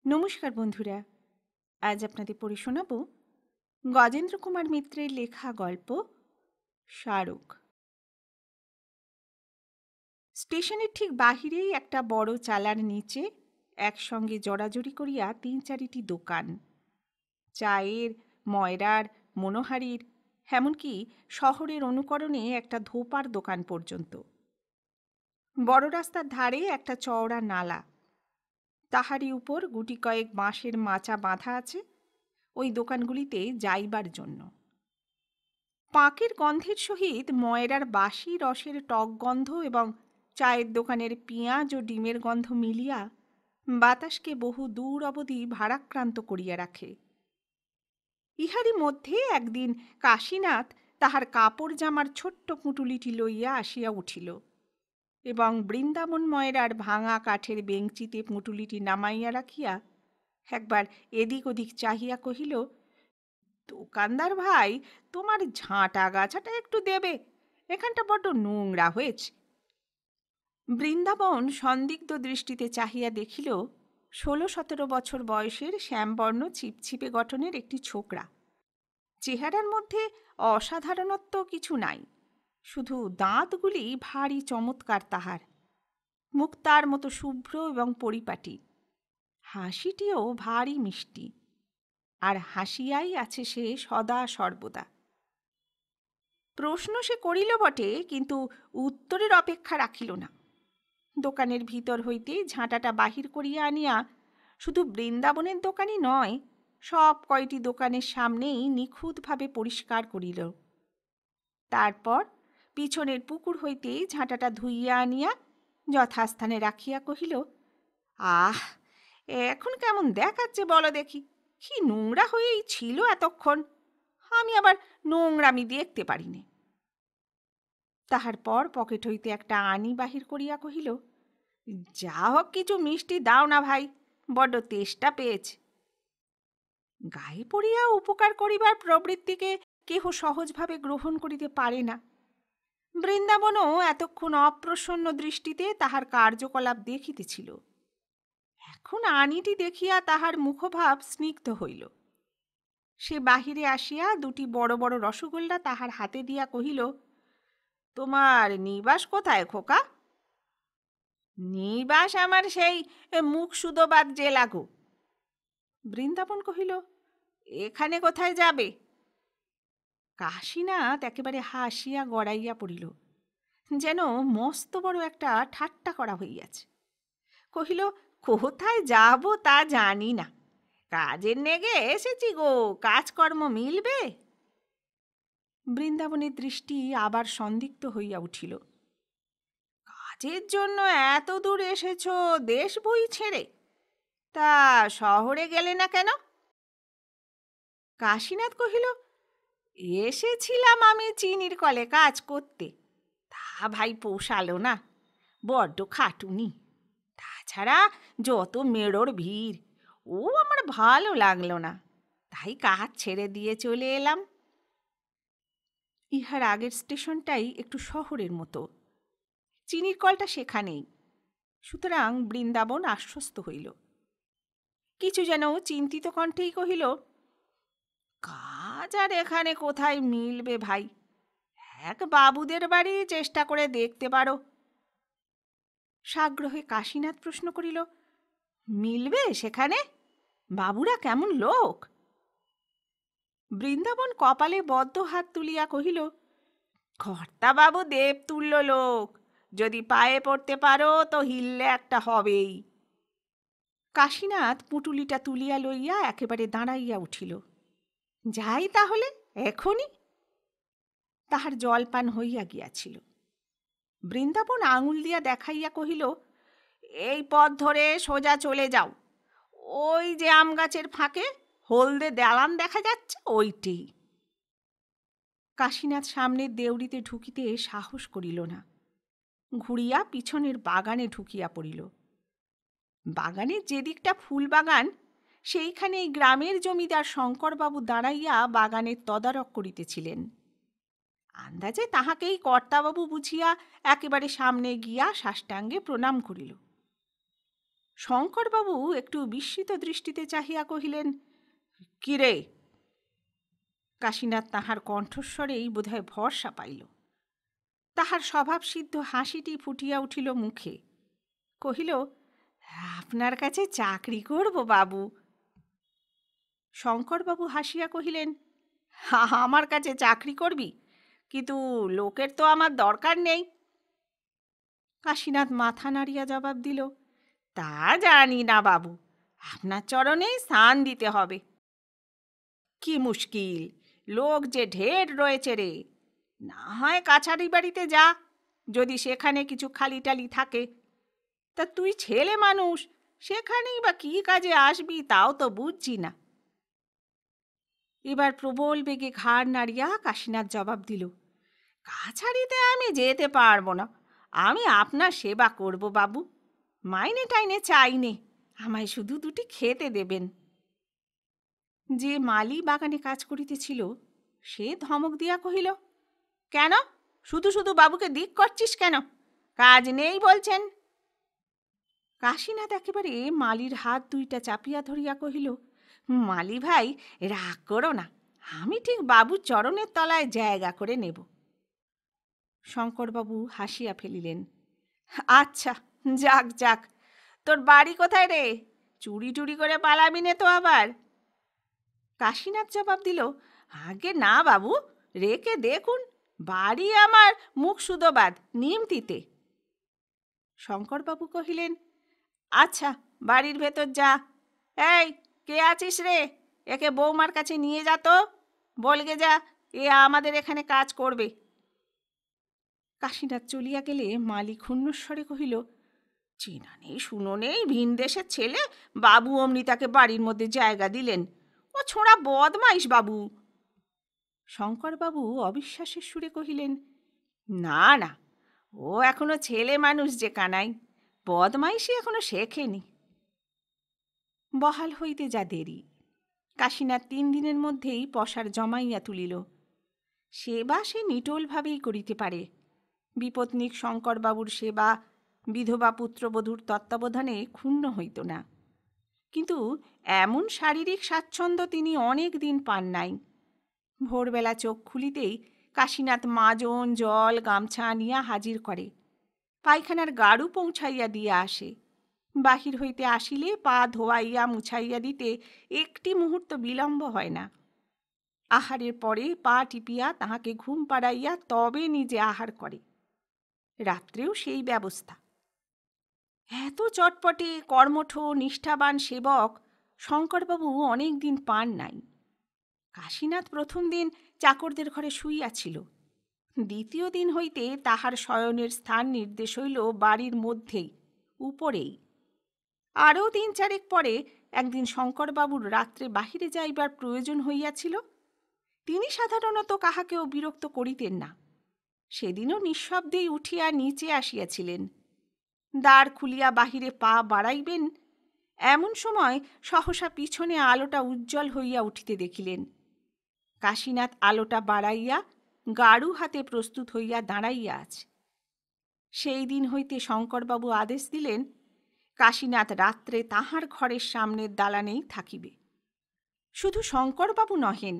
নমস্কার বন্ধুরা, আজ আপনাদের পড়ে শোনাব গজেন্দ্র কুমার মিত্রের লেখা গল্প শাহরুখ। স্টেশনের ঠিক বাহিরেই একটা বড় চালার নিচে একসঙ্গে জড়াজড়ি করিয়া ৩-৪টি দোকান, চায়ের, ময়রার, মনোহারীর, এমনকি শহরের অনুকরণে একটা ধোপার দোকান পর্যন্ত। বড় রাস্তার ধারে একটা চওড়া নালা, তাহারই উপর গুটি কয়েক বাঁশের মাচা বাঁধা আছে ওই দোকানগুলিতে যাইবার জন্য। পাঁকের গন্ধের সহিত ময়রার বাসি রসের টক গন্ধ এবং চায়ের দোকানের পেঁয়াজ ও ডিমের গন্ধ মিলিয়া বাতাসকে বহু দূর অবধি ভারাক্রান্ত করিয়া রাখে। ইহারই মধ্যে একদিন কাশীনাথ তাহার কাপড় জামার ছোট্ট পুঁটুলিটি লইয়া আসিয়া উঠিল এবং বৃন্দাবন ময়রার ভাঙা কাঠের বেঞ্চিতে পুঁটুলিটি নামাইয়া রাখিয়া একবার এদিক ওদিক চাহিয়া কহিল, দোকানদার ভাই, তোমার ঝাঁটা গাছাটা একটু দেবে, এখানটা বড্ড নোংরা হয়েছে। বৃন্দাবন সন্দিগ্ধ দৃষ্টিতে চাহিয়া দেখিল ১৬-১৭ বছর বয়সের শ্যামবর্ণ ছিপছিপে গঠনের একটি ছোকরা। চেহারার মধ্যে অসাধারণত্ব কিছু নাই, শুধু দাঁতগুলি ভারী চমৎকার তাহার। মুখ তার মতো শুভ্র এবং পরিপাটি, হাসিটিও ভারী মিষ্টি, আর হাসিয়াই আছে সে সদা সর্বদা। প্রশ্ন সে করিল বটে, কিন্তু উত্তরের অপেক্ষা রাখিল না। দোকানের ভিতর হইতে ঝাঁটাটা বাহির করিয়া আনিয়া শুধু বৃন্দাবনের দোকানই নয়, সব কয়টি দোকানের সামনেই নিখুঁতভাবে পরিষ্কার করিল। তারপর পিছনের পুকুর হইতে ঝাঁটাটা ধুইয়া আনিয়া যথাস্থানে রাখিয়া কহিল, আহ, এখন কেমন দেখাচ্ছে বলো দেখি, কি নোংরা হয়েই ছিল এতক্ষণ, আমি আবার নোংরামি দেখতে পারিনে। তাহার পর পকেট হইতে একটা আনি বাহির করিয়া কহিল, যা হোক কিছু মিষ্টি দাও না ভাই, বড্ড তেষ্টা পেয়েছে। গায়ে পড়িয়া উপকার করিবার প্রবৃত্তিকে কেহ সহজভাবে গ্রহণ করিতে পারে না। বৃন্দাবনও এতক্ষণ অপ্রসন্ন দৃষ্টিতে তাহার কার্যকলাপ দেখিতেছিল। এখন আনিটি দেখিয়া তাহার মুখভাব স্নিগ্ধ হইল। সে বাহিরে আসিয়া দুটি বড় বড় রসগোল্লা তাহার হাতে দিয়া কহিল, তোমার নিবাস কোথায় খোকা? নিবাস আমার সেই মুখসুদোবাদ জেলা গো। বৃন্দাবন কহিল, এখানে কোথায় যাবে? কাশীনাথ একেবারে হাসিয়া গড়াইয়া পড়িল, যেন মস্ত বড় একটা ঠাট্টা করা হইয়াছে। কহিল, কোথায় যাব তা জানি না, কাজের নেগে এসেছি গো, কাজকর্ম মিলবে? বৃন্দাবনের দৃষ্টি আবার সন্দিগ্ধ হইয়া উঠিল। কাজের জন্য এত দূর এসেছ দেশ বই ছেড়ে, তা শহরে গেলে না কেন? কাশীনাথ কহিল, এসেছিলাম আমি চিনির কলে কাজ করতে, তা ভাই পোষালো না, বড্ড খাটুনি, তাছাড়া যত মেড়োর ভিড়, ও আমার ভালো লাগলো না, তাই কাজ ছেড়ে দিয়ে চলে এলাম। ইহার আগের স্টেশনটাই একটু শহরের মতো, চিনির কলটা সেখানেই, সুতরাং বৃন্দাবন আশ্বস্ত হইল। কিছু যেন চিন্তিত কণ্ঠেই কহিল, কাজ আর এখানে কোথায় মিলবে ভাই, এক বাবুদের বাড়ি চেষ্টা করে দেখতে পারো। সাগ্রহে কাশীনাথ প্রশ্ন করিল, মিলবে সেখানে? বাবুরা কেমন লোক? বৃন্দাবন কপালে বদ্ধ হাত তুলিয়া কহিল, কর্তাবাবু দেবতুল্য লোক, যদি পায়ে পড়তে পারো তো হিললে একটা হবেই। কাশীনাথ পুঁটুলিটা তুলিয়া লইয়া একেবারে দাঁড়াইয়া উঠিল। যাই তাহলে এখনই। তাহার জলপান হইয়া গিয়াছিল। বৃন্দাবন আঙুল দিয়া দেখাইয়া কহিল, এই পথ ধরে সোজা চলে যাও, ওই যে আম গাছের ফাঁকে হলদে দালান দেখা যাচ্ছে, ওইটি। কাশীনাথ সামনের দেউড়িতে ঢুকিতে সাহস করিল না, ঘুরিয়া পিছনের বাগানে ঢুকিয়া পড়িল। বাগানের যেদিকটা ফুল বাগান, সেইখানেই গ্রামের জমিদার শঙ্করবাবু দাঁড়াইয়া বাগানের তদারক করিতেছিলেন। আন্দাজে তাহাকেই কর্তাবাবু বুঝিয়া একেবারে সামনে গিয়া সাষ্টাঙ্গে প্রণাম করিল। শঙ্করবাবু একটু বিস্মিত দৃষ্টিতে চাহিয়া কহিলেন, কি রে? কাশীনাথ তাহার কণ্ঠস্বরেই বোধহয় ভরসা পাইল। তাহার স্বভাবসিদ্ধ হাসিটি ফুটিয়া উঠিল মুখে। কহিল, আপনার কাছে চাকরি করব বাবু। শঙ্করবাবু হাসিয়া কহিলেন, আমার কাছে চাকরি করবি? কিন্তু লোকের তো আমার দরকার নেই। কাশীনাথ মাথা নাড়িয়া জবাব দিল, তা জানি না বাবু, আপনার চরণেই স্নান দিতে হবে। কি মুশকিল, লোক যে ঢের রয়েছে রে। না হয় কাছারি বাড়িতে যা, যদি সেখানে কিছু খালি টালি থাকে। তা তুই ছেলে মানুষ, সেখানেই বা কি কাজে আসবি তাও তো বুঝছি না। এবার প্রবল বেগে ঘাড় নাড়িয়া কাশীনাথ জবাব দিল, কাছারিতে আমি যেতে পারবো না। আমি আপনার সেবা করব বাবু, মাইনে টাইনে চাই নে, আমায় শুধু দুটি খেতে দেবেন। যে মালি বাগানে কাজ করিতেছিল সে ধমক দিয়া কহিল, কেন শুধু শুধু বাবুকে দিক করছিস কেন? কাজ নেই বলছেন। কাশীনাথ একেবারে মালির হাত দুইটা চাপিয়া ধরিয়া কহিল, মালি ভাই, রাগ করো না, আমি ঠিক বাবুর চরণের তলায় জায়গা করে নেব। শঙ্করবাবু হাসিয়া ফেলিলেন, আচ্ছা, যাক যাক, তোর বাড়ি কোথায় রে? চুরি টুরি করে পালাবি নে তো আবার। কাশীনাথ জবাব দিল, আগে না বাবু, রেখে দেখুন, বাড়ি আমার মুখসুদোবাদ, নিমতিতে। শঙ্করবাবু কহিলেন, আচ্ছা, বাড়ির ভেতর যা। এই, কে আছিস রে? একে বৌমার কাছে নিয়ে যা তো, বলগে যা, এ আমাদের এখানে কাজ করবে। কাশীনাথ চলিয়া গেলে মালি ক্ষুণ্ণস্বরে কহিল, চেনা নেই শুনো নেই ভিন দেশের ছেলে, বাবু অমনি তাকে বাড়ির মধ্যে জায়গা দিলেন। ও ছোঁড়া বদমাইশ বাবু। শঙ্করবাবু অবিশ্বাসের সুরে কহিলেন, না না, ও এখনো ছেলে মানুষ যে কানাই, বদমাইশি এখনো শেখেনি। বহাল হইতে যা দেরি। কাশীনাথ 3 দিনের মধ্যেই পসার জমাইয়া তুলিল। সেবা সে নিটোলভাবেই করিতে পারে। বিপত্নিক শঙ্করবাবুর সেবা বিধবা পুত্রবধূর তত্ত্বাবধানে ক্ষুণ্ণ হইত না। কিন্তু এমন শারীরিক স্বাচ্ছন্দ্য তিনি অনেক দিন পান নাই। ভোরবেলা চোখ খুলিতেই কাশীনাথ মাজন, জল, গামছা আনিয়া হাজির করে। পায়খানার গাড়ু পৌঁছাইয়া দিয়া আসে। বাহির হইতে আসিলে পা ধোয়াইয়া মুছাইয়া দিতে একটি মুহূর্ত বিলম্ব হয় না। আহারের পরে পা টিপিয়া তাহাকে ঘুম পাড়াইয়া তবে নিজে আহার করে। রাত্রেও সেই ব্যবস্থা। এত চটপটে কর্মঠ নিষ্ঠাবান সেবক শঙ্করবাবু অনেক দিন পান নাই। কাশীনাথ প্রথম দিন চাকরদের ঘরে শুইয়াছিল। দ্বিতীয় দিন হইতে তাহার শয়নের স্থান নির্দেশ হইল বাড়ির মধ্যেই, উপরেই। আরও 3-4 পরে একদিন শঙ্করবাবুর রাত্রে বাহিরে যাইবার প্রয়োজন হইয়াছিল। তিনি সাধারণত কাহাকেও বিরক্ত করিতেন না। সেদিনও নিঃশব্দেই উঠিয়া নিচে আসিয়াছিলেন। দ্বার খুলিয়া বাহিরে পা বাড়াইবেন, এমন সময় সহসা পিছনে আলোটা উজ্জ্বল হইয়া উঠিতে দেখিলেন। কাশীনাথ আলোটা বাড়াইয়া গাড়ু হাতে প্রস্তুত হইয়া দাঁড়াইয়া আছে। সেই দিন হইতে শঙ্করবাবু আদেশ দিলেন, কাশীনাথ রাত্রে তাহার ঘরের সামনের দালানেই থাকিবে। শুধু শঙ্করবাবু নহেন,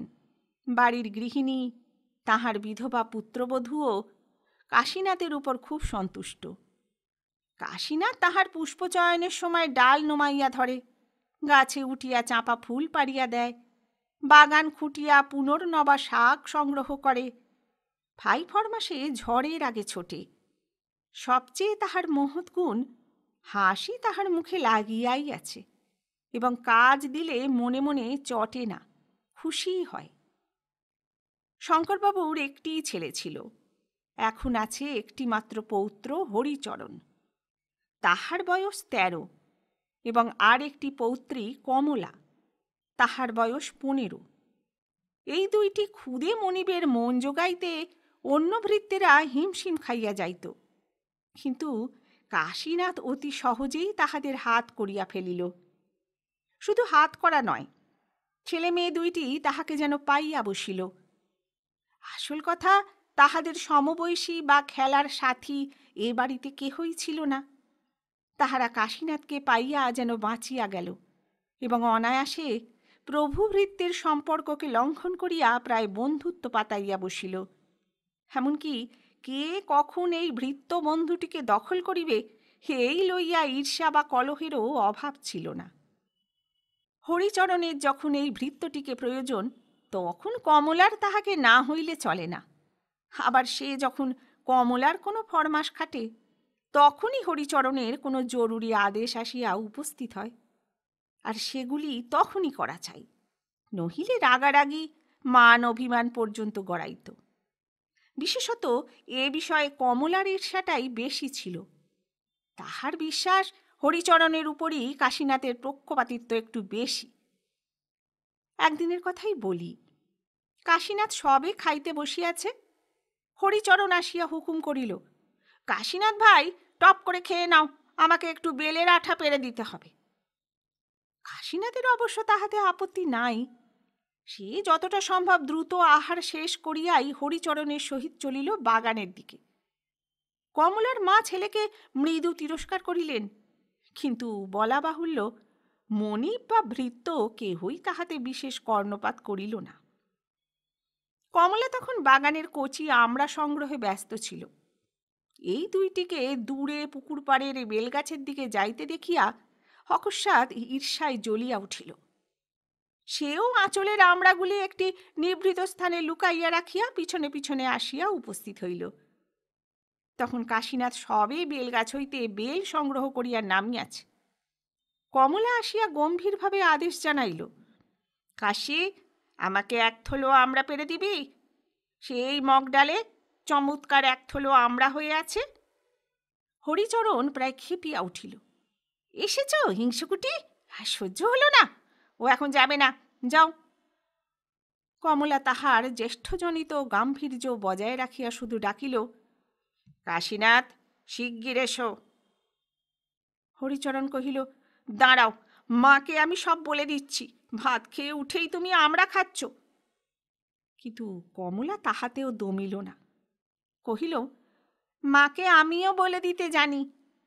বাড়ির গৃহিণী, তাহার বিধবা পুত্রবধূও কাশীনাথের উপর খুব সন্তুষ্ট। কাশীনাথ তাহার পুষ্পচয়নের সময় ডাল নোমাইয়া ধরে, গাছে উঠিয়া চাঁপা ফুল পাড়িয়া দেয়, বাগান খুঁটিয়া পুনর্নবা শাক সংগ্রহ করে, ফাই ফরমাসে ঝড়ের আগে ছোটে। সবচেয়ে তাহার মহৎ গুণ, হাসি তাহার মুখে লাগিয়াই আছে, এবং কাজ দিলে মনে মনে চটে না, খুশিই হয়। শঙ্করবাবুর একটিই ছেলে ছিল, এখন আছে একটি মাত্র পৌত্র হরিচরণ। তাহার বয়স 13, এবং আর একটি পৌত্রী কমলা, তাহার বয়স 15। এই দুইটি ক্ষুদে মনিবের মন জোগাইতে অন্য ভৃত্যেরা হিমশিম খাইয়া যাইত, কিন্তু কাশীনাথ অতি সহজেই তাহাদের হাত করিয়া ফেলিল। শুধু হাত করা নয়, ছেলে মেয়ে দুইটি তাহাকে যেন পাইয়া বসিল। আসল কথা, তাহাদের সমবয়সী বা খেলার সাথী এ বাড়িতে কেহই ছিল না। তাহারা কাশীনাথকে পাইয়া যেন বাঁচিয়া গেল এবং অনায়াসে প্রভুভৃত্যের সম্পর্ককে লঙ্ঘন করিয়া প্রায় বন্ধুত্ব পাতাইয়া বসিল। এমনকি কে কখন এই ভৃত্য বন্ধুটিকে দখল করিবে এই লইয়া ঈর্ষা বা কলহেরও অভাব ছিল না। হরিচরণের যখন এই ভৃত্যটিকে প্রয়োজন তখন কমলার তাহাকে না হইলে চলে না, আবার সে যখন কমলার কোনো ফরমাস খাটে তখনই হরিচরণের কোনো জরুরি আদেশ আসিয়া উপস্থিত হয়, আর সেগুলি তখনই করা চাই, নহিলে রাগারাগি মান অভিমান পর্যন্ত গড়াইত। বিশেষত এ বিষয়ে কমলার ঈর্ষাটাই বেশি ছিল। তাহার বিশ্বাস হরিচরণের উপরই কাশীনাথের পক্ষপাতিত্ব একটু বেশি। একদিনের কথাই বলি, কাশীনাথ সবে খাইতে বসিয়াছে, হরিচরণ আসিয়া হুকুম করিল, কাশীনাথ ভাই টপ করে খেয়ে নাও, আমাকে একটু বেলের আঠা পেরে দিতে হবে। কাশীনাথের অবশ্য তাহাতে আপত্তি নাই। সে যতটা সম্ভব দ্রুত আহার শেষ করিয়াই হরিচরণের সহিত চলিল বাগানের দিকে। কমলার মা ছেলেকে মৃদু তিরস্কার করিলেন, কিন্তু বলা বাহুল্য মনিব বা ভৃত্য কেহই তাহাতে বিশেষ কর্ণপাত করিল না। কমলা তখন বাগানের কচি আমড়া সংগ্রহে ব্যস্ত ছিল। এই দুইটিকে দূরে পুকুর পাড়ের বেলগাছের দিকে যাইতে দেখিয়া অকস্মাৎ ঈর্ষায় জ্বলিয়া উঠিল। সেও আঁচলের আমড়াগুলি একটি নিভৃত স্থানে লুকাইয়া রাখিয়া পিছনে পিছনে আসিয়া উপস্থিত হইল। তখন কাশীনাথ সবে বেলগাছ হইতে বেল সংগ্রহ করিয়া নামিয়াছে। কমলা আসিয়া গম্ভীরভাবে আদেশ জানাইল, কাশী, আমাকে এক থলো আমড়া পেরে দিবি? সেই মগডালে চমৎকার এক থলো আমড়া হয়ে আছে। হরিচরণ প্রায় খেপিয়া উঠিল, এসেছ হিংসুকুটি, আর সহ্য হলো না, ও এখন যাবে না, যাও। কমলা তাহার জ্যেষ্ঠজনিত গাম্ভীর্য বজায় রাখিয়া শুধু ডাকিল, কাশীনাথ, শিগগির এসো। হরিচরণ কহিল, দাঁড়াও, মাকে আমি সব বলে দিচ্ছি, ভাত খেয়ে উঠেই তুমি আমড়া খাচ্ছ। কিন্তু কমলা তাহাতেও দমিল না, কহিল, মাকে আমিও বলে দিতে জানি,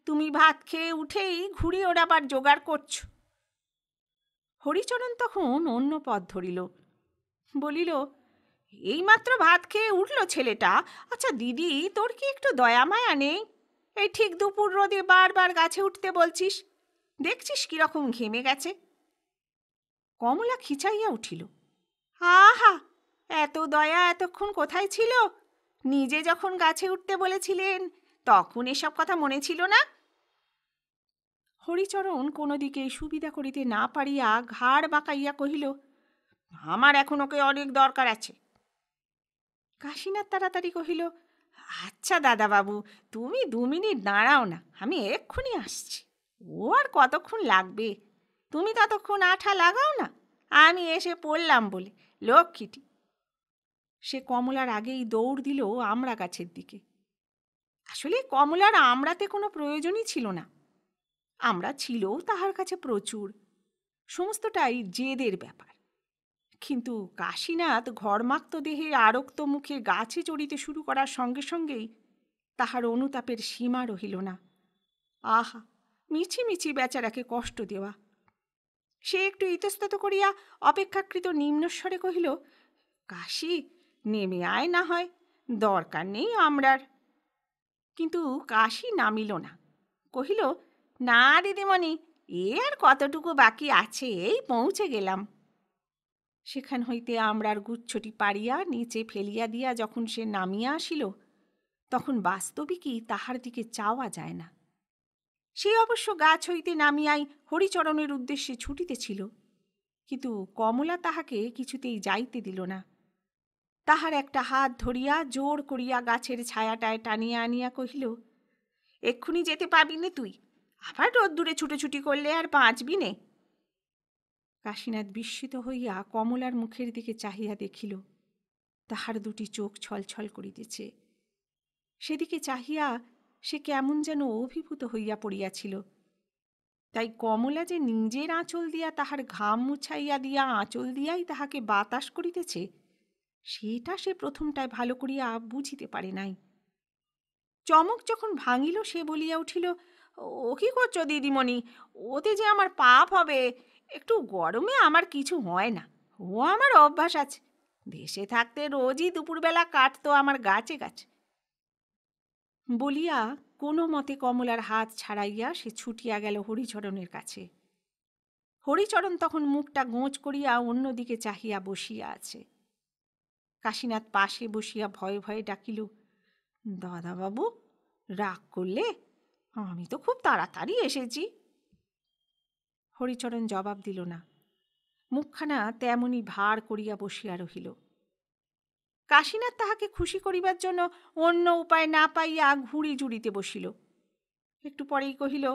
তুমি ভাত খেয়ে উঠেই ঘুড়ি ওড়াবার জোগাড় করছ। হরিচরণ তখন অন্য পথ ধরিল, বলিল, এইমাত্র ভাত খেয়ে উঠল ছেলেটা, আচ্ছা দিদি, তোর কি একটু দয়া মায়া নেই? এই ঠিক দুপুর রোদে বারবার গাছে উঠতে বলছিস, দেখছিস কিরকম ঘেমে গেছে। কমলা খিচাইয়া উঠিল, আহা, এত দয়া এতক্ষণ কোথায় ছিল? নিজে যখন গাছে উঠতে বলেছিলেন তখন এসব কথা মনে ছিল না? হরিচরণ কোনো দিকে সুবিধা করিতে না পারিয়া ঘাড় বাঁকাইয়া কহিল, আমার এখন ওকে অনেক দরকার আছে। কাশীনাথ তাড়াতাড়ি কহিল, আচ্ছা দাদাবাবু, তুমি 2 মিনিট দাঁড়াও না, আমি এক্ষুনি আসছি। ও আর কতক্ষণ লাগবে? তুমি ততক্ষণ আঠা লাগাও না, আমি এসে পড়লাম বলে, লক্ষ্মীটি। সে কমলার আগেই দৌড় দিল আমড়া গাছের দিকে। আসলে কমলার আমড়াতে কোনো প্রয়োজনই ছিল না। আমড়া ছিলও তাহার কাছে প্রচুর, সমস্তটাই জেদের ব্যাপার। কিন্তু কাশীনাথ ঘর্মাক্ত দেহে আরক্ত মুখে গাছে চড়িতে শুরু করার সঙ্গে সঙ্গেই তাহার অনুতাপের সীমা রহিল না। আহা, মিছি মিছি বেচারাকে কষ্ট দেওয়া। সে একটু ইতস্তত করিয়া অপেক্ষাকৃত নিম্নস্বরে কহিল, কাশী, নেমে আয় না হয়, দরকার নেই আমরার। কিন্তু কাশী নামিল না, কহিল, না দিদিমণি, এ আর কতটুকু বাকি আছে, এই পৌঁছে গেলাম। সেখান হইতে আমরার গুচ্ছটি পাড়িয়া নিচে ফেলিয়া দিয়া যখন সে নামিয়া আসিল তখন বাস্তবিকই তাহার দিকে চাওয়া যায় না। সে অবশ্য গাছ হইতে নামিয়াই হরিচরণের উদ্দেশ্যে ছুটিতেছিল, কিন্তু কমলা তাহাকে কিছুতেই যাইতে দিল না। তাহার একটা হাত ধরিয়া জোর করিয়া গাছের ছায়াটায় টানিয়া আনিয়া কহিল, এক্ষুনি যেতে পাবি নে তুই, আবার রোদ্দুরে ছুটোছুটি করলে আর বাঁচবি নে। কাশীনাথ বিস্মিত হইয়া কমলার মুখের দিকে চাহিয়া দেখিল, তাহার দুটি চোখ ছলছল করিতেছে। সেদিকে চাহিয়া সে কেমন যেন অভিভূত হইয়া পড়িয়াছিল। তাই কমলা যে নিজের আঁচল দিয়া তাহার ঘাম মুছাইয়া দিয়া আঁচল দিয়াই তাহাকে বাতাস করিতেছে, সেটা সে প্রথমটায় ভালো করিয়া বুঝিতে পারে নাই। চমক যখন ভাঙিল সে বলিয়া উঠিল, ও কি করছো দিদিমণি? ওতে যে আমার পাপ হবে। একটু গরমে আমার কিছু হয় না, ও আমার অভ্যাস আছে। দেশে থাকতে রোজই দুপুরবেলা কাটতো আমার গাছে গাছে। বলিয়া কোনো মতে কমলার হাত ছাড়াইয়া সে ছুটিয়া গেল হরিচরণের কাছে। হরিচরণ তখন মুখটা গোঁজ করিয়া অন্যদিকে চাহিয়া বসিয়া আছে। কাশীনাথ পাশে বসিয়া ভয়ে ভয়ে ডাকিল, দাদাবাবু, রাগ করলে? আমি তো খুব তাড়াতাড়ি এসেছি। হরিচরণ জবাব দিল না, মুখখানা তেমনি ভার করিয়া বসিয়া রহিল। কাশীনাথ তাহাকে খুশি করিবার জন্য অন্য উপায় না পাইয়া ঘুড়ি জুড়িতে বসিল। একটু পরেই কহিল,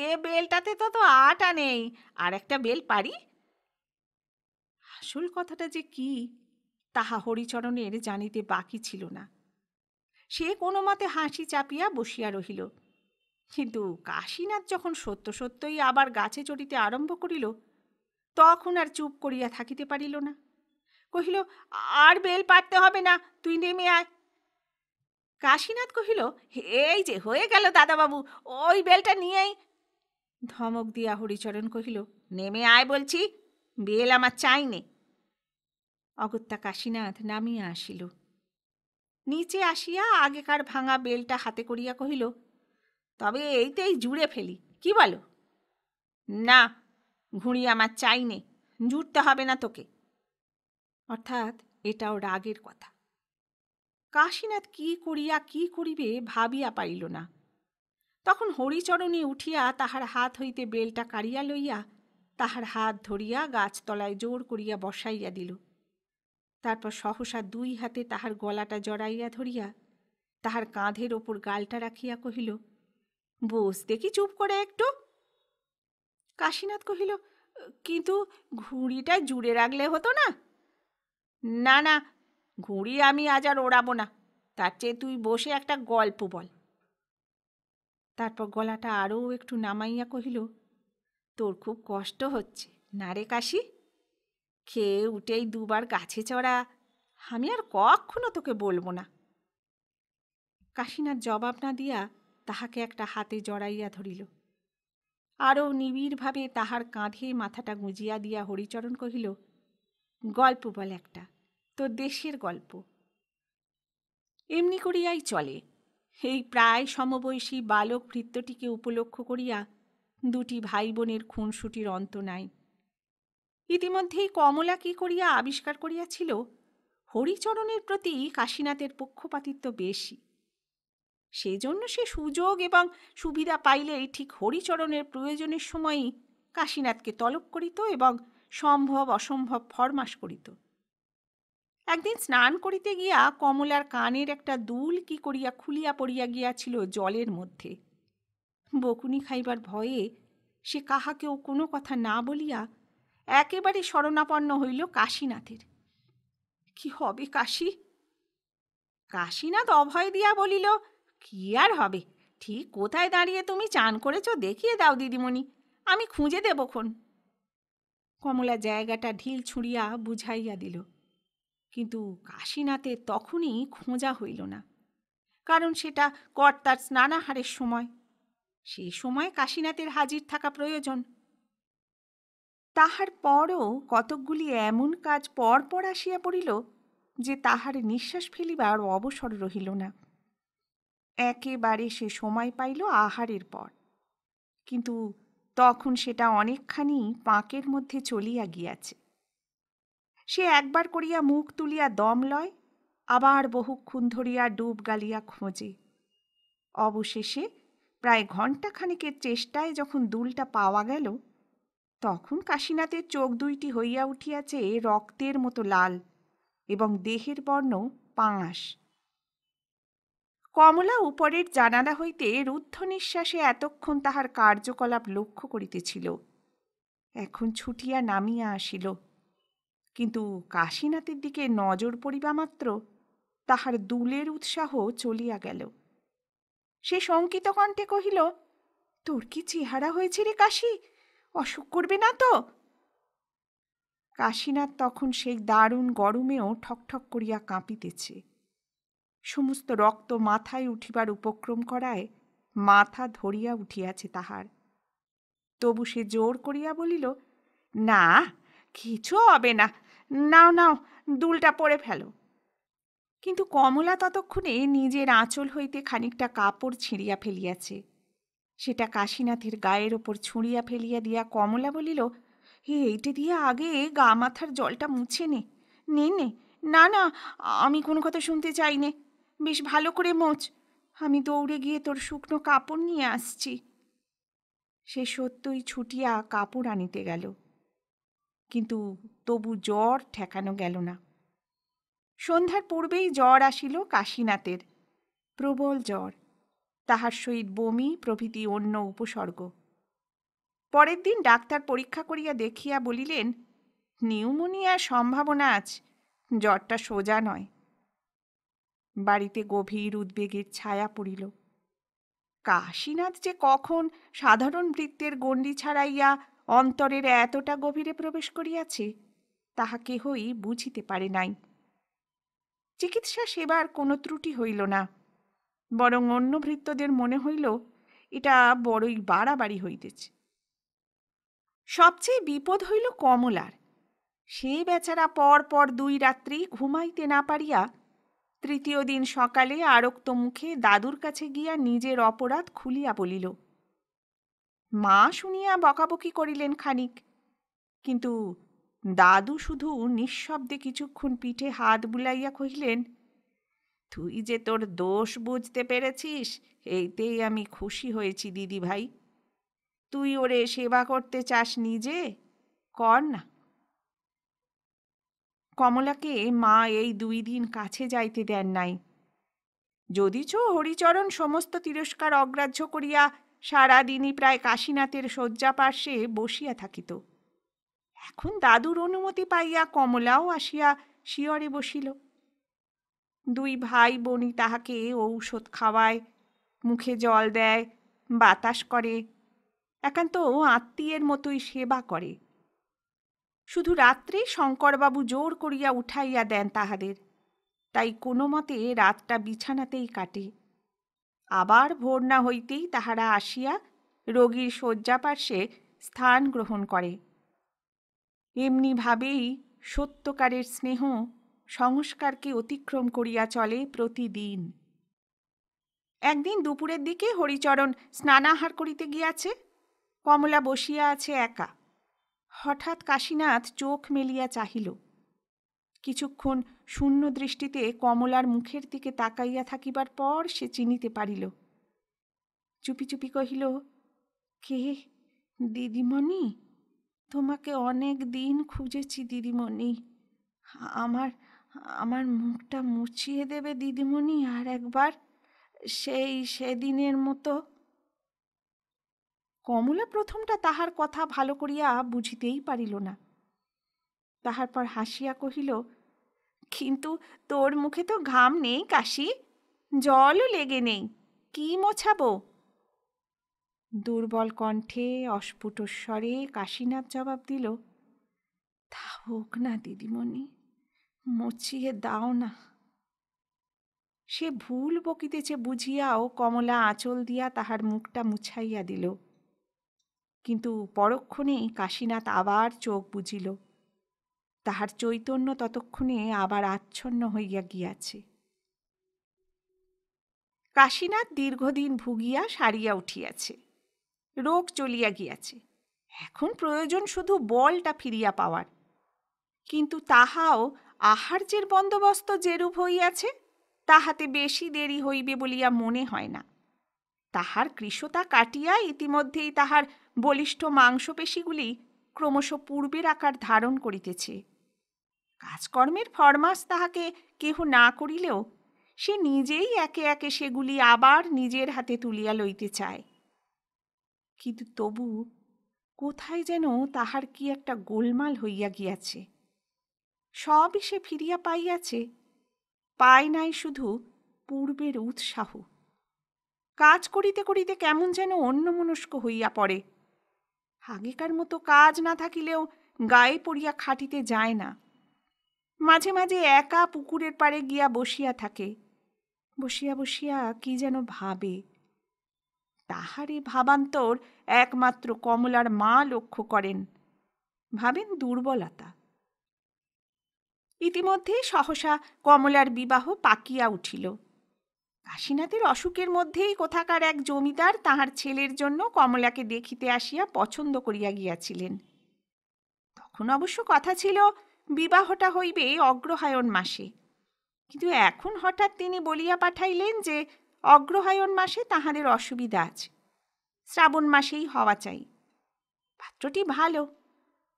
এ বেলটাতে তো আটা নেই, আর একটা বেল পারি? আসল কথাটা যে কি তাহা হরিচরণের জানিতে বাকি ছিল না। সে কোনো মতে হাসি চাপিয়া বসিয়া রহিল। কিন্তু কাশীনাথ যখন সত্য সত্যই আবার গাছে চড়িতে আরম্ভ করিল, তখন আর চুপ করিয়া থাকিতে পারিল না। কহিল, আর বেল পাড়তে হবে না, তুই নেমে আয়। কাশীনাথ কহিল, এই যে হয়ে গেল দাদাবাবু, ওই বেলটা নিয়েই। ধমক দিয়া হরিচরণ কহিল, নেমে আয় বলছি, বেল আমার চাই নে। অগত্যা কাশীনাথ নামিয়া আসিল। নিচে আসিয়া আগেকার ভাঙা বেলটা হাতে করিয়া কহিল, তবে এইতেই জুড়ে ফেলি, কি বলো? না, ঘুড়ি আমার চাই নে, জুড়তে হবে না তোকে। অর্থাৎ এটাও রাগের কথা। কাশীনাথ কি করিয়া কি করিবে ভাবিয়া পারিল না। তখন হরিচরণী উঠিয়া তাহার হাত হইতে বেলটা কাড়িয়া লইয়া তাহার হাত ধরিয়া গাছতলায় জোর করিয়া বসাইয়া দিল। তারপর সহসা দুই হাতে তাহার গলাটা জড়াইয়া ধরিয়া তাহার কাঁধের ওপর গালটা রাখিয়া কহিল, বস দেখি চুপ করে একটু। কাশীনাথ কহিল, কিন্তু ঘুড়িটা জুড়ে রাখলে হতো না? না না, ঘুড়ি আমি আজ আর ওড়াবো না, তার চেয়ে তুই বসে একটা গল্প বল। তারপর গলাটা আরও একটু নামাইয়া কহিল, তোর খুব কষ্ট হচ্ছে না রে কাশি? খেয়ে উঠেই দুবার গাছে চড়া, আমি আর কখনো তোকে বলবো না। কাশীনাথ জবাব না দিয়া তাহাকে একটা হাতে জড়াইয়া ধরিল। আরও নিবিড়ভাবে তাহার কাঁধে মাথাটা গুঁজিয়া দিয়া হরিচরণ কহিল, গল্প বল একটা, তোর দেশের গল্প। এমনি করিয়াই চলে। এই প্রায় সমবয়সী বালক ভৃত্যটিকে উপলক্ষ করিয়া দুটি ভাই বোনের খুনসুটির অন্ত নাই। ইতিমধ্যেই কমলা কি করিয়া আবিষ্কার করিয়াছিল, হরিচরণের প্রতি কাশীনাথের পক্ষপাতিত্ব বেশি। সেজন্য সে সুযোগ এবং সুবিধা পাইলেই ঠিক হরিচরণের প্রয়োজনের সময়ই কাশীনাথকে তলব করিত এবং সম্ভব অসম্ভব ফরমাস করিত। একদিন স্নান করিতে গিয়া কমলার কানের একটা দুল কি করিয়া খুলিয়া পড়িয়া গিয়াছিল জলের মধ্যে। বকুনি খাইবার ভয়ে সে কাহাকেও কোনো কথা না বলিয়া একেবারে শরণাপন্ন হইল কাশীনাথের। কি হবে কাশী? কাশীনাথ অভয় দিয়া বলিল, কি আর হবে, ঠিক কোথায় দাঁড়িয়ে তুমি চান করেছ দেখিয়ে দাও দিদিমণি, আমি খুঁজে দেবক্ষণ। কমলা জায়গাটা ঢিল ছুঁড়িয়া বুঝাইয়া দিল, কিন্তু কাশীনাথের তখনই খোঁজা হইল না, কারণ সেটা কর্তার স্নানাহারের সময়। সেই সময় কাশীনাথের হাজির থাকা প্রয়োজন। তাহার পরও কতকগুলি এমন কাজ পর পর আসিয়া পড়িল যে তাহার নিঃশ্বাস ফেলিবার অবসর রহিল না। একেবারে সে সময় পাইল আহারের পর, কিন্তু তখন সেটা অনেকখানি পাঁকের মধ্যে চলিয়া গিয়াছে। সে একবার করিয়া মুখ তুলিয়া দম লয়, আবার বহুক্ষণ ধরিয়া ডুব গালিয়া খোঁজে। অবশেষে প্রায় ঘণ্টাখানেকের চেষ্টায় যখন দুলটা পাওয়া গেল, তখন কাশীনাথের চোখ দুইটি হইয়া উঠিয়াছে রক্তের মতো লাল এবং দেহের বর্ণ পাঙাশ। কমলা উপরের জানালা হইতে রুদ্ধ নিঃশ্বাসে এতক্ষণ তাহার কার্যকলাপ লক্ষ্য করিতেছিল। এখন ছুটিয়া নামিয়া আসিল, কিন্তু কাশীনাথের দিকে নজর পড়িবা মাত্র তাহার দুলের উৎসাহ চলিয়া গেল। সে শঙ্কিত কণ্ঠে কহিল, তোর কি চেহারা হয়েছে রে কাশী? অসুখ করবে না তো? কাশীনাথ তখন সেই দারুণ গরমেও ঠকঠক করিয়া কাঁপিতেছে। সমস্ত রক্ত মাথায় উঠিবার উপক্রম করায় মাথা ধরিয়া উঠিয়াছে তাহার। তবু সে জোর করিয়া বলিল, না, কিছু হবে না, নাও নাও, দুলটা পরে ফেলো। কিন্তু কমলা ততক্ষণে নিজের আঁচল হইতে খানিকটা কাপড় ছিঁড়িয়া ফেলিয়াছে। সেটা কাশীনাথের গায়ের ওপর ছুঁড়িয়া ফেলিয়া দিয়া কমলা বলিল, এইটে দিয়ে আগে গা মাথার জলটা মুছে নে। নে নে, না না, আমি কোনো কথা শুনতে চাই নে, বেশ ভালো করে মোচ, আমি দৌড়ে গিয়ে তোর শুকনো কাপড় নিয়ে আসছি। সে সত্যই ছুটিয়া কাপড় আনিতে গেল, কিন্তু তবু জ্বর ঠেকানো গেল না। সন্ধ্যার পূর্বেই জ্বর আসিল কাশীনাথের, প্রবল জ্বর, তাহার সহিত বমি প্রভৃতি অন্য উপসর্গ। পরের দিন ডাক্তার পরীক্ষা করিয়া দেখিয়া বলিলেন, নিউমোনিয়ার সম্ভাবনা আছে, জ্বরটা সোজা নয়। বাড়িতে গভীর উদ্বেগের ছায়া পড়িল। কাশীনাথ যে কখন সাধারণ ভৃত্যের গণ্ডি ছাড়াইয়া অন্তরের এতটা গভীরে প্রবেশ করিয়াছে, তাহা কেহই বুঝিতে পারে নাই। চিকিৎসা সেবার কোনো ত্রুটি হইল না, বরং অন্য ভৃত্যদের মনে হইল এটা বড়ই বাড়াবাড়ি হইতেছে। সবচেয়ে বিপদ হইল কমলার। সে বেচারা পর পর 2 রাত্রি ঘুমাইতে না পারিয়া তৃতীয় দিন সকালে আরক্ত মুখে দাদুর কাছে গিয়া নিজের অপরাধ খুলিয়া বলিল। মা শুনিয়া বকাবকি করিলেন খানিক, কিন্তু দাদু শুধু নিঃশব্দে কিছুক্ষণ পিঠে হাত বুলাইয়া কহিলেন, তুই যে তোর দোষ বুঝতে পেরেছিস, এইতেই আমি খুশি হয়েছি দিদি ভাই। তুই ওরে সেবা করতে চাস নিজে, কর না। কমলাকে মা এই 2 দিন কাছে যাইতে দেন নাই। যদিচ হরিচরণ সমস্ত তিরস্কার অগ্রাহ্য করিয়া সারাদিনই প্রায় কাশীনাথের শয্যাপার্শ্বে বসিয়া থাকিত। এখন দাদুর অনুমতি পাইয়া কমলাও আসিয়া শিয়রে বসিল। 2 ভাই বোনই তাহাকে ঔষধ খাওয়ায়, মুখে জল দেয়, বাতাস করে, একান্ত আত্মীয়ের মতোই সেবা করে। শুধু রাত্রে শঙ্করবাবু জোর করিয়া উঠাইয়া দেন তাহাদের, তাই কোনো মতে রাতটা বিছানাতেই কাটে। আবার ভোর না হইতেই তাহারা আসিয়া রোগীর শয্যাপার্শ্বে স্থান গ্রহণ করে। এমনিভাবেই সত্যকারের স্নেহ সংস্কারকে অতিক্রম করিয়া চলে প্রতিদিন। একদিন দুপুরের দিকে হরিচরণ স্নানাহার করিতে গিয়াছে। কমলা বসিয়া আছে একা। হঠাৎ কাশীনাথ চোখ মেলিয়া চাহিল। কিছুক্ষণ শূন্য দৃষ্টিতে কমলার মুখের দিকে তাকাইয়া থাকিবার পর সে চিনিতে পারিল। চুপি চুপি কহিল, কে দিদিমণি? তোমাকে অনেক দিন খুঁজেছি দিদিমণি। আমার আমার মুখটা মুছিয়ে দেবে দিদিমণি আর একবার, সেদিনের মতো। কমলা প্রথমটা তাহার কথা ভালো করিয়া বুঝিতেই পারিল না। তাহার পর হাসিয়া কহিল, কিন্তু তোর মুখে তো ঘাম নেই কাশি, জলও লেগে নেই, কি মোছাবো? দুর্বল কণ্ঠে অস্ফুট স্বরে কাশীনাথ জবাব দিল, তা হোক না দিদিমণি, মুছিয়ে দাও না। সে ভুল বকিতেছে বুঝিয়াও কমলা আঁচল দিয়া তাহার মুখটা মুছাইয়া দিল। কিন্তু পরক্ষণেই কাশীনাথ আবার চোখ বুজিল। তাহার চৈতন্য ততক্ষণে আবার আচ্ছন্ন হইয়া গিয়াছে। কাশীনাথ দীর্ঘদিন ভুগিয়া সারিয়া উঠিয়াছে, রোগ চলিয়া গিয়াছে। এখন প্রয়োজন শুধু বলটা ফিরিয়া পাওয়ার। কিন্তু তাহাও আহার্যের বন্দোবস্ত যেরূপ হইয়াছে, তাহাতে বেশি দেরি হইবে বলিয়া মনে হয় না। তাহার কৃশতা কাটিয়া ইতিমধ্যেই তাহার বলিষ্ঠ মাংসপেশিগুলি ক্রমশ পূর্বের আকার ধারণ করিতেছে। কাজকর্মের ফরমাস তাহাকে কেহ না করিলেও সে নিজেই একে একে সেগুলি আবার নিজের হাতে তুলিয়া লইতে চায়। কিন্তু তবু কোথায় যেন তাহার কি একটা গোলমাল হইয়া গিয়াছে। সবই সে ফিরিয়া পাইয়াছে, পায় নাই শুধু পূর্বের উৎসাহ। কাজ করিতে করিতে কেমন যেন অন্যমনস্ক হইয়া পড়ে। আগেকার মতো কাজ না থাকিলেও গায়ে পড়িয়া খাটিতে যায় না। মাঝে মাঝে একা পুকুরের পাড়ে গিয়া বসিয়া থাকে। বসিয়া বসিয়া কি যেন ভাবে। তাহারে ভাবান্তর একমাত্র কমলার মা লক্ষ্য করেন, ভাবেন দুর্বলতা। ইতিমধ্যে সহসা কমলার বিবাহ পাকিয়া উঠিল। কাশীনাথের অসুখের মধ্যেই কোথাকার এক জমিদার তাহার ছেলের জন্য কমলাকে দেখিতে আসিয়া পছন্দ করিয়া গিয়াছিলেন। তখন অবশ্য কথা ছিল বিবাহটা হইবে অগ্রহায়ণ মাসে, কিন্তু এখন হঠাৎ তিনি বলিয়া পাঠাইলেন যে অগ্রহায়ণ মাসে তাহাদের অসুবিধা আছে, শ্রাবণ মাসেই হওয়া চাই। পাত্রটি ভালো,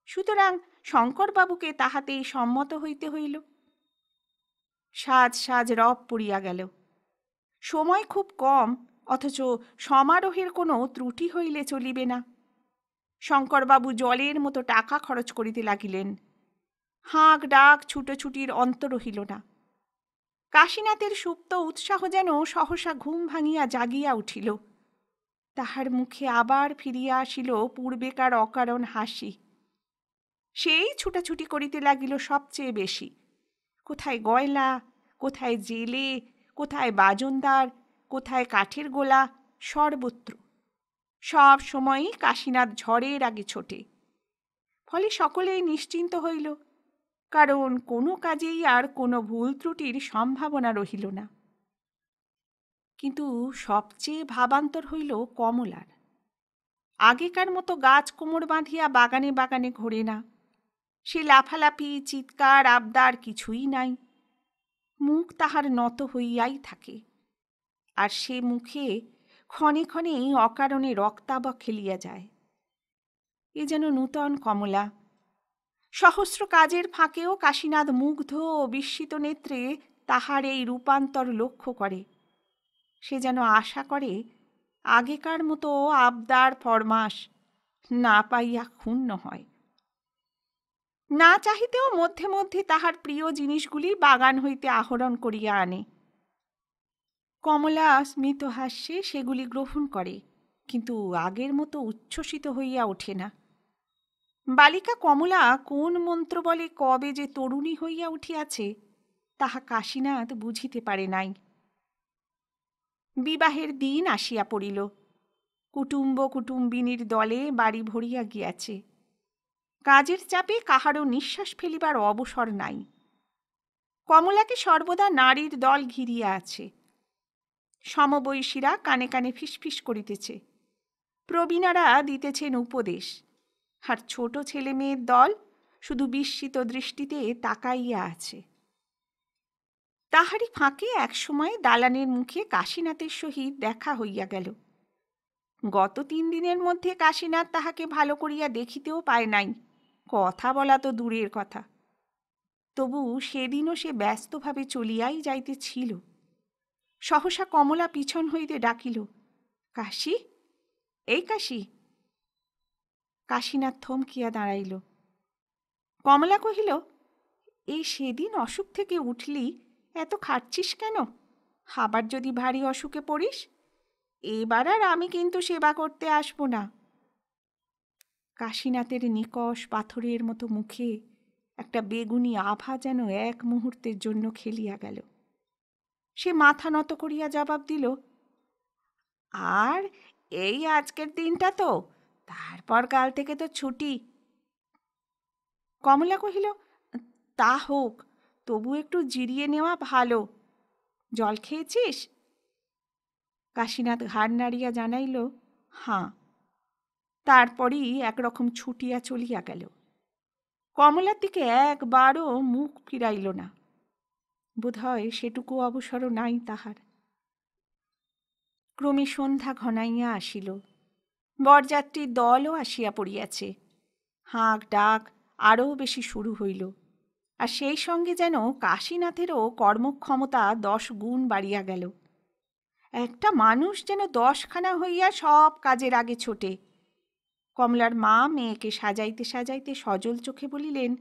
সুতরাং শঙ্করবাবুকে তাহাতেই সম্মত হইতে হইল। সাজ সাজ রব পড়িয়া গেল। সময় খুব কম, অথচ সমারোহের কোনো ত্রুটি হইলে চলিবে না। শঙ্করবাবু জলের মতো টাকা খরচ করিতে লাগিলেন। হাঁক ডাক ছুটোছুটির অন্ত রহিল না। কাশীনাথের সুপ্ত উৎসাহ যেন সহসা ঘুম ভাঙিয়া জাগিয়া উঠিল। তাহার মুখে আবার ফিরিয়া আসিল পূর্বেকার অকারণ হাসি। সেই ছুটাছুটি করিতে লাগিল সবচেয়ে বেশি। কোথায় গয়লা, কোথায় জেলে, কোথায় বাজনদার, কোথায় কাঠের গোলা, সর্বত্র। সব সময়ই কাশীনাথ ঝড়ের আগে ছোটে। ফলে সকলেই নিশ্চিন্ত হইল, কারণ কোনো কাজেই আর কোনো ভুল ত্রুটির সম্ভাবনা রহিল না। কিন্তু সবচেয়ে ভাবান্তর হইল কমলার। আগেকার মতো গাছ কোমর বাঁধিয়া বাগানে বাগানে ঘোরে না। সে লাফালাফি, চিৎকার, আবদার কিছুই নাই। মুখ তাহার নত হইয়াই থাকে, আর সে মুখে ক্ষণে ক্ষণে অকারণে রক্তাব খেলিয়া যায়। এ যেন নূতন কমলা। সহস্র কাজের ফাঁকেও কাশীনাথ মুগ্ধ ও বিস্মিত নেত্রে তাহার এই রূপান্তর লক্ষ্য করে। সে যেন আশা করে আগেকার মতো আবদার ফরমাস না পাইয়া ক্ষুণ্ণ হয়। না চাহিতেও মধ্যে মধ্যে তাহার প্রিয় জিনিসগুলি বাগান হইতে আহরণ করিয়া আনে। কমলা স্মিত হাস্যে সেগুলি গ্রহণ করে, কিন্তু আগের মতো উচ্ছ্বসিত হইয়া ওঠে না। বালিকা কমলা কোন মন্ত্র বলে কবে যে তরুণী হইয়া উঠিয়াছে, তাহা কাশীনাথ বুঝিতে পারে নাই। বিবাহের দিন আসিয়া পড়িল। কুটুম্ব কুটুম্বিনীর দলে বাড়ি ভরিয়া গিয়াছে। কাজের চাপে কাহারও নিঃশ্বাস ফেলিবার অবসর নাই। কমলাকে সর্বদা নারীর দল ঘিরিয়া আছে। সমবয়সীরা কানে কানে ফিসফিস করিতেছে, প্রবীণারা দিতেছেন উপদেশ, আর ছোট ছেলে মেয়ের দল শুধু বিস্মিত দৃষ্টিতে তাকাইয়া আছে। তাহারই ফাঁকে একসময় দালানের মুখে কাশীনাথের সহিত দেখা হইয়া গেল। গত 3 দিনের মধ্যে কাশীনাথ তাহাকে ভালো করিয়া দেখিতেও পায় নাই, কথা বলা তো দূরের কথা। তবু সেদিনও সে ব্যস্তভাবে চলিয়াই যাইতেছিল। সহসা কমলা পিছন হইতে ডাকিল, কাশী, এই কাশী। কাশীনাথ থমকিয়া দাঁড়াইল। কমলা কহিল, এই সেদিন অসুখ থেকে উঠলি, এত খাটছিস কেন? আবার যদি ভারী অসুখে পড়িস, এবার আর আমি কিন্তু সেবা করতে আসব না। কাশীনাথের নিকষ পাথরের মতো মুখে একটা বেগুনি আভা যেন এক মুহূর্তের জন্য খেলিয়া গেল। সে মাথা নত করিয়া জবাব দিল, আর এই আজকের দিনটা তো, তারপর কাল থেকে তো ছুটি। কমলা কহিল, তা হোক, তবু একটু জিরিয়ে নেওয়া ভালো। জল খেয়েছিস? কাশীনাথ ঘাড় নাড়িয়া জানাইল, হাঁ। তারপরই একরকম ছুটিয়া চলিয়া গেল। কমলার দিকে একবারও মুখ ফিরাইল না। বোধহয় সেটুকু অবসরও নাই তাহার। ক্রমে সন্ধ্যা ঘনাইয়া আসিল। বরযাত্রীর দলও আসিয়া পড়িয়াছে। হাঁক ডাক আরও বেশি শুরু হইল, আর সেই সঙ্গে যেন কাশীনাথেরও কর্মক্ষমতা 10 গুণ বাড়িয়া গেল। একটা মানুষ যেন 10খানা হইয়া সব কাজের আগে ছোটে। কমলার মা মেয়েকে সাজাইতে সাজাইতে সজল চোখে বলিলেন,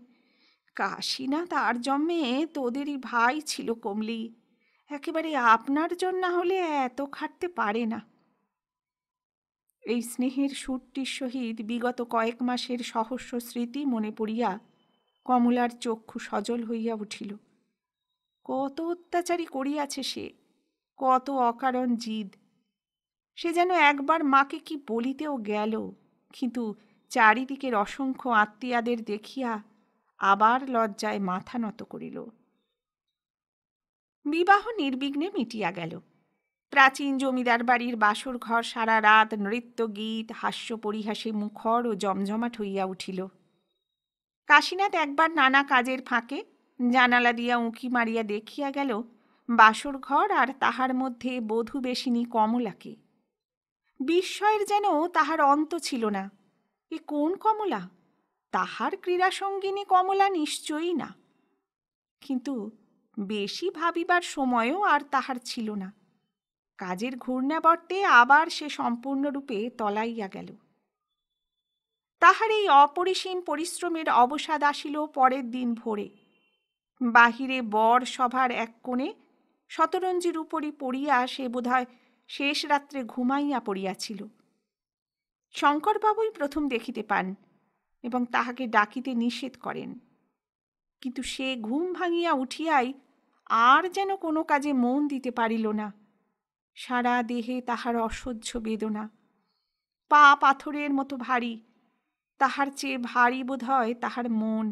কাশীনাথ আর জন্মে তোদেরই ভাই ছিল কমলি, একেবারে আপনার জন্য না হলে এত খাটতে পারে না। এই স্নেহের সুরটির সহিত বিগত কয়েক মাসের সহস্র স্মৃতি মনে পড়িয়া কমলার চক্ষু সজল হইয়া উঠিল। কত অত্যাচারী করিয়াছে সে, কত অকারণ জিদ। সে যেন একবার মাকে কি বলিতেও গেল, কিন্তু চারিদিকের অসংখ্য আত্মীয়াদের দেখিয়া আবার লজ্জায় মাথা নত করিল। বিবাহ নির্বিঘ্নে মিটিয়া গেল। প্রাচীন জমিদার বাড়ির বাসর ঘর সারা রাত নৃত্য গীত হাস্য পরিহাসে মুখর ও জমজমাট হইয়া উঠিল। কাশীনাথ একবার নানা কাজের ফাঁকে জানালা দিয়া উঁকি মারিয়া দেখিয়া গেল বাসর ঘর আর তাহার মধ্যে বধূ বেশিনী কমলাকে। বিস্ময়ের যেন তাহার অন্ত ছিল না। এ কোন কমলা? তাহার ক্রীড়াসঙ্গিনী কমলা নিশ্চয়ই না। কিন্তু বেশি ভাবিবার সময়ও আর তাহার ছিল না। কাজের ঘূর্ণাবর্তে আবার সে সম্পূর্ণরূপে তলাইয়া গেল। তাহার এই অপরিসীম পরিশ্রমের অবসাদ আসিল পরের দিন ভোরে। বাহিরে বর সভার এক কোণে শতরঞ্জির উপরই পড়িয়া সে বোধহয় শেষ রাত্রে ঘুমাইয়া পড়িয়াছিল। শঙ্করবাবুই প্রথম দেখিতে পান এবং তাহাকে ডাকিতে নিষেধ করেন। কিন্তু সে ঘুম ভাঙিয়া উঠিয়াই আর যেন কোনো কাজে মন দিতে পারিল না। সারা দেহে তাহার অসহ্য বেদনা, পা পাথরের মতো ভারী। তাহার চেয়ে ভারী বোধ হয় তাহার মন।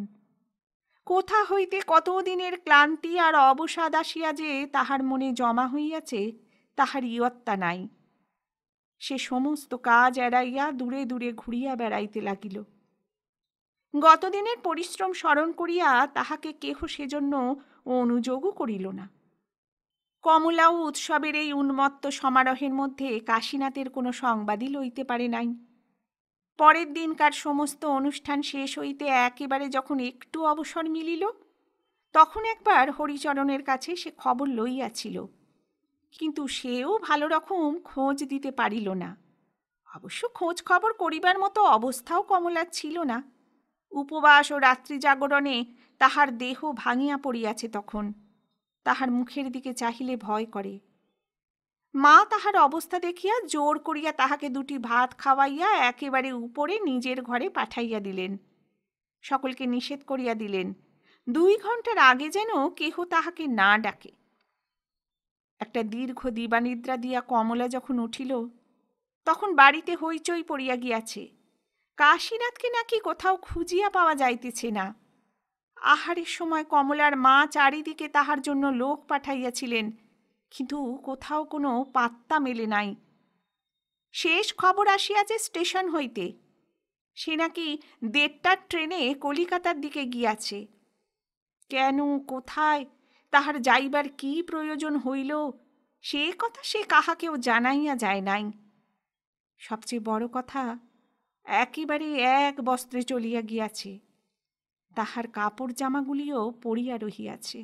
কোথা হইতে কতদিনের ক্লান্তি আর অবসাদ আসিয়া যে তাহার মনে জমা হইয়াছে তাহার ইয়ত্তা নাই। সে সমস্ত কাজ এড়াইয়া দূরে দূরে ঘুরিয়া বেড়াইতে লাগিল। গতদিনের পরিশ্রম স্মরণ করিয়া তাহাকে কেহ সেজন্য অনুযোগও করিল না। কমলাও উৎসবের এই উন্মত্ত সমারোহের মধ্যে কাশীনাথের কোনো সংবাদই লইতে পারে নাই। পরের দিনকার সমস্ত অনুষ্ঠান শেষ হইতে একেবারে যখন একটু অবসর মিলিল, তখন একবার হরিচরণের কাছে সে খবর লইয়াছিল, কিন্তু সেও ভালো রকম খোঁজ দিতে পারিল না। অবশ্য খোঁজ খবর করিবার মতো অবস্থাও কমলার ছিল না। উপবাস ও রাত্রি জাগরণে তাহার দেহ ভাঙিয়া পড়িয়াছে। তখন তাহার মুখের দিকে চাহিলে ভয় করে। মা তাহার অবস্থা দেখিয়া জোর করিয়া তাহাকে দুটি ভাত খাওয়াইয়া একেবারে উপরে নিজের ঘরে পাঠাইয়া দিলেন। সকলকে নিষেধ করিয়া দিলেন 2 ঘণ্টার আগে যেন কেহ তাহাকে না ডাকে। একটা দীর্ঘ দিবানিদ্রা দিয়া কমলা যখন উঠিল, তখন বাড়িতে হইচই পড়িয়া গিয়াছে। কাশীনাথকে নাকি কোথাও খুঁজিয়া পাওয়া যাইতেছে না। আহারের সময় কমলার মা চারিদিকে তাহার জন্য লোক পাঠাইয়াছিলেন, কিন্তু কোথাও কোনো পাত্তা মেলে নাই। শেষ খবর আসিয়াছে স্টেশন হইতে, সে নাকি 1:30টার ট্রেনে কলিকাতার দিকে গিয়াছে। কেন, কোথায়, তাহার যাইবার কি প্রয়োজন হইল, সে কথা সে কাহাকেও জানাইয়া যায় নাই। সবচেয়ে বড় কথা, একেবারে এক বস্ত্রে চলিয়া গিয়াছে। তাহার কাপড় জামাগুলিও পড়িয়া রহিয়াছে।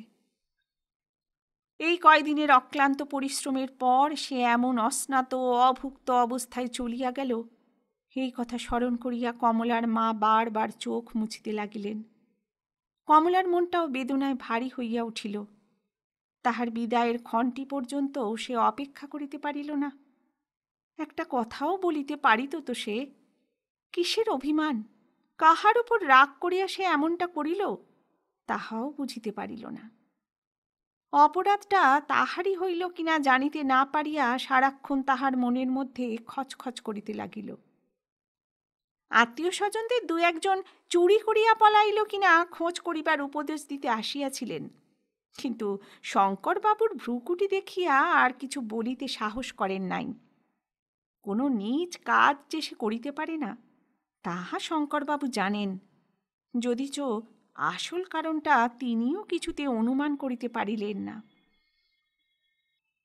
এই কয়দিনের অক্লান্ত পরিশ্রমের পর সে এমন অস্নাত ও অভুক্ত অবস্থায় চলিয়া গেল, এই কথা স্মরণ করিয়া কমলার মা বারবার চোখ মুছিতে লাগিলেন। কমলার মনটাও বেদনায় ভারী হইয়া উঠিল। তাহার বিদায়ের ক্ষণটি পর্যন্ত সে অপেক্ষা করিতে পারিল না। একটা কথাও বলিতে পারিত তো সে? কিসের অভিমান, কাহার উপর রাগ করিয়া সে এমনটা করিল, তাহাও বুঝিতে পারিল না। অপরাধটা তাহারই হইল কিনা জানিতে না পারিয়া সারাক্ষণ তাহার মনের মধ্যে খচখচ করিতে লাগিল। আত্মীয় স্বজনদের 2-1জন চুরি করিয়া পলাইল কিনা খোঁজ করিবার উপদেশ দিতে আসিয়াছিলেন, কিন্তু শঙ্করবাবুর ভ্রুকুটি দেখিয়া আর কিছু বলিতে সাহস করেন নাই। কোনো নীচ কাজ যে সে করিতে পারে না, তাহা শঙ্করবাবু জানেন, যদিচ আসল কারণটা তিনিও কিছুতে অনুমান করিতে পারিলেন না।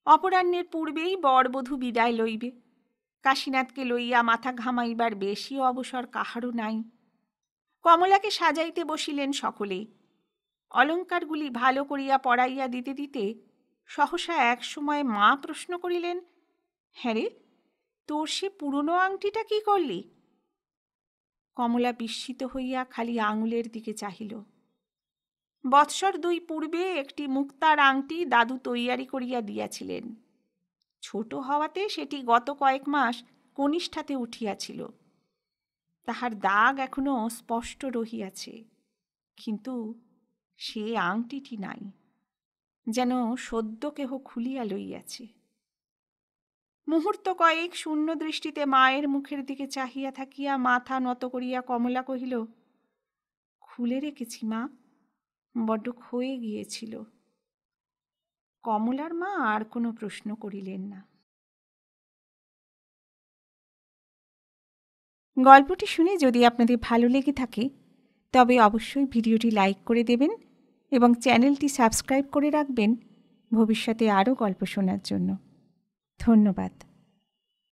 অপরাহ্নের পূর্বেই বরবধূ বিদায় লইবে। কাশীনাথকে লইয়া মাথা ঘামাইবার বেশি অবসর কাহারও নাই। কমলাকে সাজাইতে বসিলেন সকলে। অলঙ্কারগুলি ভালো করিয়া পরাইয়া দিতে দিতে সহসা এক সময় মা প্রশ্ন করিলেন, হ্যাঁ রে, তোর সে পুরনো আংটিটা কি করলি? কমলা বিস্মিত হইয়া খালি আঙুলের দিকে চাহিল। বৎসর 2 পূর্বে একটি মুক্তার আংটি দাদু তৈয়ারি করিয়া দিয়াছিলেন। ছোট হওয়াতে সেটি গত কয়েক মাস কনিষ্ঠাতে উঠিয়াছিল। তাহার দাগ এখনো স্পষ্ট রহিয়াছে, কিন্তু সে আংটিটি নাই, যেন সদ্য কেহ খুলিয়া লইয়াছে। মুহূর্ত কয়েক শূন্য দৃষ্টিতে মায়ের মুখের দিকে চাহিয়া থাকিয়া মাথা নত করিয়া কমলা কহিল, খুলে রেখেছি মা, বড্ড ক্ষয়ে গিয়েছিল। কমলার মা আর কোনো প্রশ্ন করিলেন না। গল্পটি শুনে যদি আপনাদের ভালো লেগে থাকে তবে অবশ্যই ভিডিওটি লাইক করে দেবেন এবং চ্যানেলটি সাবস্ক্রাইব করে রাখবেন ভবিষ্যতে আরও গল্প শোনার জন্য। ধন্যবাদ।